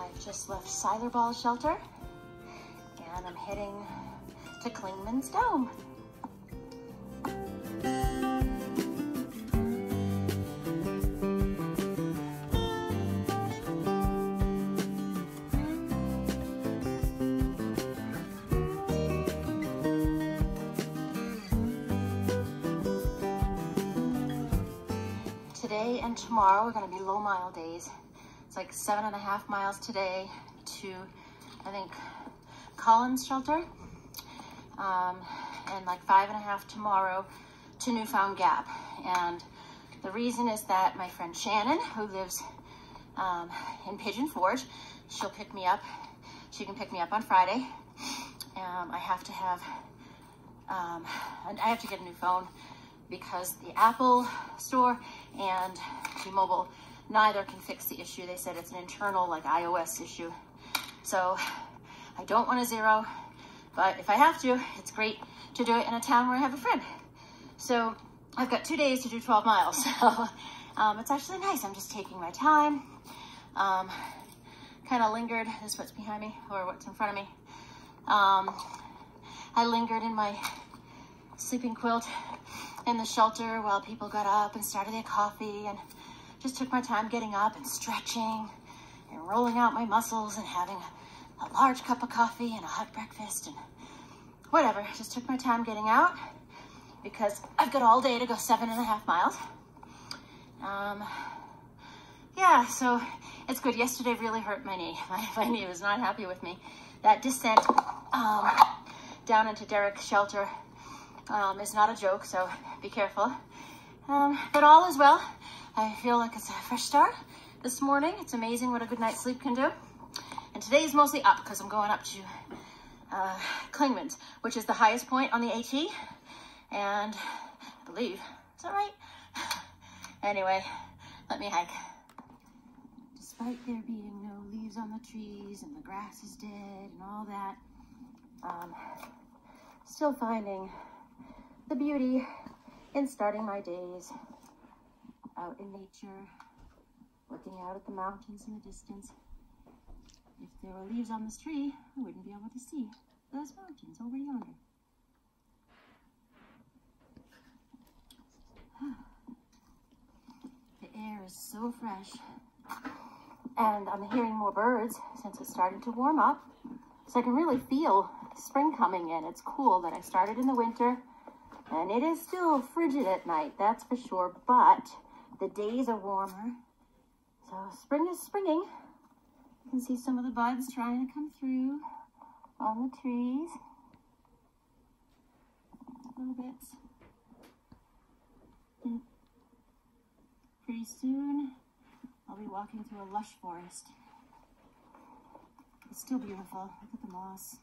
I've just left Ball Shelter and I'm heading to Clingman's Dome. Today and tomorrow are going to be low mile days. It's like 7.5 miles today to, I think, Collins Shelter, and like 5.5 tomorrow to Newfound Gap. And the reason is that my friend Shannon, who lives in Pigeon Forge, she'll pick me up. She can pick me up on Friday. I have to get a new phone because the Apple store and T-Mobile, neither can fix the issue. They said it's an internal, like, iOS issue. So I don't want a zero, but if I have to, it's great to do it in a town where I have a friend. So I've got 2 days to do 12 miles. So it's actually nice. I'm just taking my time. Kind of lingered. This is what's behind me, or what's in front of me. I lingered in my sleeping quilt in the shelter while people got up and started their coffee, and just took my time getting up and stretching and rolling out my muscles and having a large cup of coffee and a hot breakfast and whatever. Just took my time getting out because I've got all day to go 7.5 miles. Yeah, so it's good. Yesterday really hurt my knee. My knee was not happy with me. That descent down into Derek's shelter is not a joke, so be careful. But all is well. I feel like it's a fresh start this morning. It's amazing what a good night's sleep can do. And today is mostly up because I'm going up to Clingman's, which is the highest point on the AT. And I believe, is that right? Anyway, let me hike. Despite there being no leaves on the trees and the grass is dead and all that, still finding the beauty in starting my days out in nature, looking out at the mountains in the distance. If there were leaves on this tree, I wouldn't be able to see those mountains over yonder. The air is so fresh, and I'm hearing more birds since it's starting to warm up, so I can really feel spring coming in. It's cool that I started in the winter, and it is still frigid at night, that's for sure, but the days are warmer, so spring is springing. You can see some of the buds trying to come through on the trees. Little bits. And pretty soon, I'll be walking through a lush forest. It's still beautiful. Look at the moss.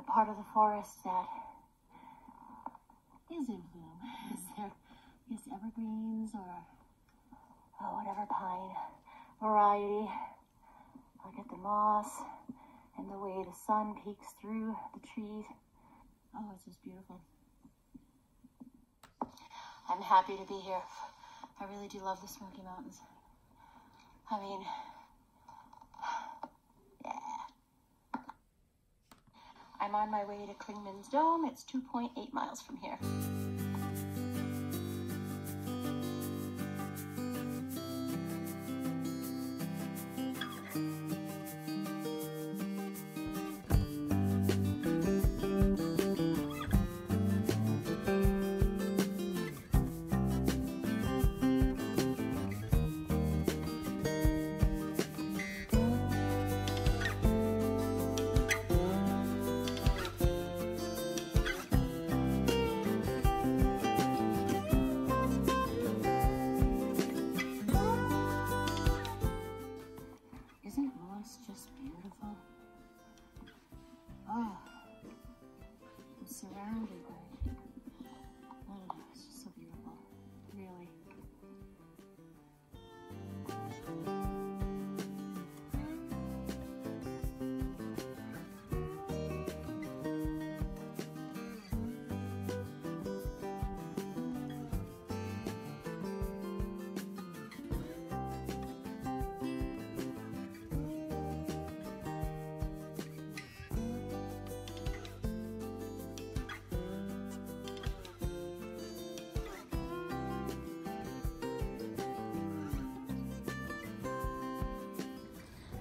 Part of the forest that is in bloom. Is there, I guess, evergreens or whatever pine variety. Look at the moss and the way the sun peeks through the trees. Oh, it's just beautiful. I'm happy to be here. I really do love the Smoky Mountains. I mean, I'm on my way to Clingman's Dome. It's 2.8 miles from here.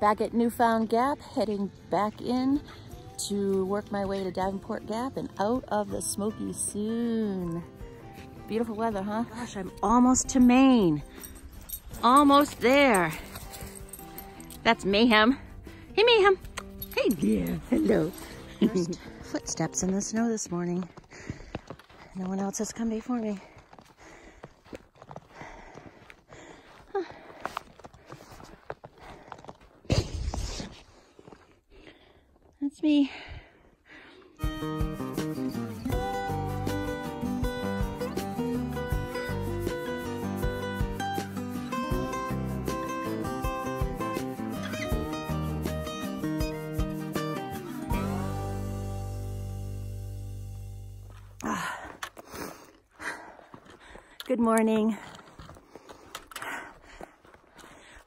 Back at Newfound Gap, heading back in to work my way to Newfound Gap and out of the Smokies soon. Beautiful weather, huh? Gosh, I'm almost to Maine. Almost there. That's Mayhem. Hey, Mayhem. Hey, yeah, hello. First footsteps in the snow this morning. No one else has come before me. Huh. That's me. Good morning.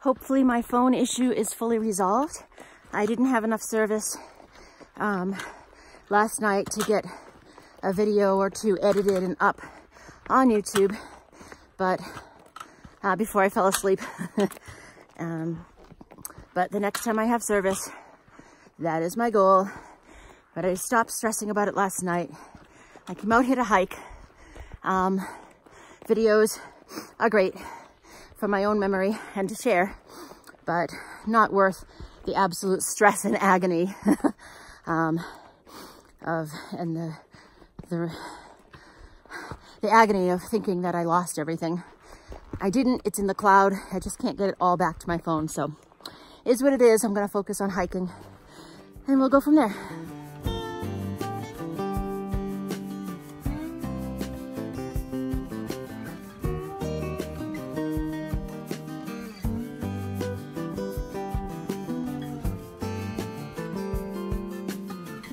Hopefully my phone issue is fully resolved. I didn't have enough service last night to get a video or two edited and up on YouTube, but before I fell asleep. But the next time I have service, that is my goal. But I stopped stressing about it last night. I came out here to hike. Videos are great for my own memory and to share, but not worth the absolute stress and agony and the agony of thinking that I lost everything. I didn't. It's in the cloud. I just can't get it all back to my phone. So is what it is. I'm going to focus on hiking and we'll go from there.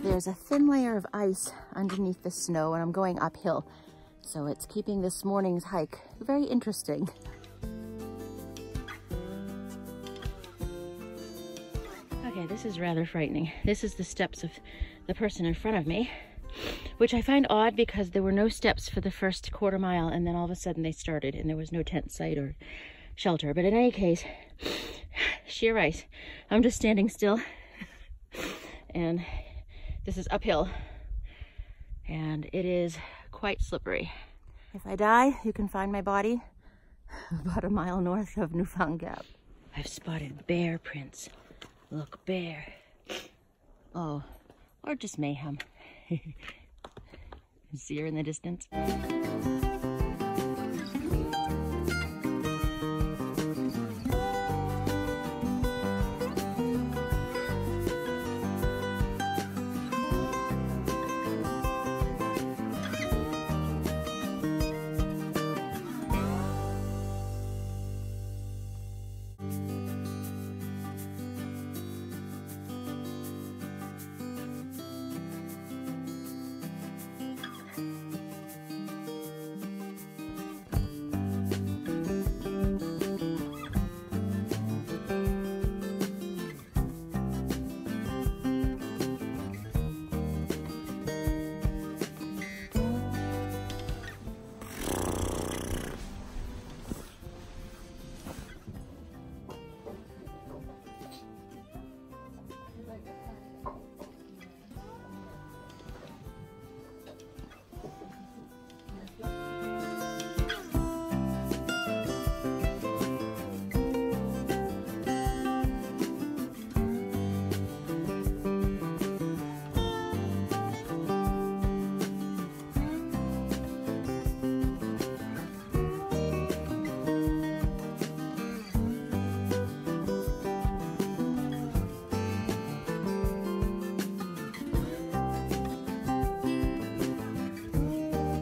There's a thin layer of ice underneath the snow and I'm going uphill. So it's keeping this morning's hike very interesting. Okay, this is rather frightening. This is the steps of the person in front of me, which I find odd because there were no steps for the first quarter mile and then all of a sudden they started and there was no tent site or shelter. But in any case, sheer ice. I'm just standing still and this is uphill and it is quite slippery. If I die, you can find my body about a mile north of Newfound Gap. I've spotted bear prints. Look, bear. Oh, or just mayhem. See her in the distance.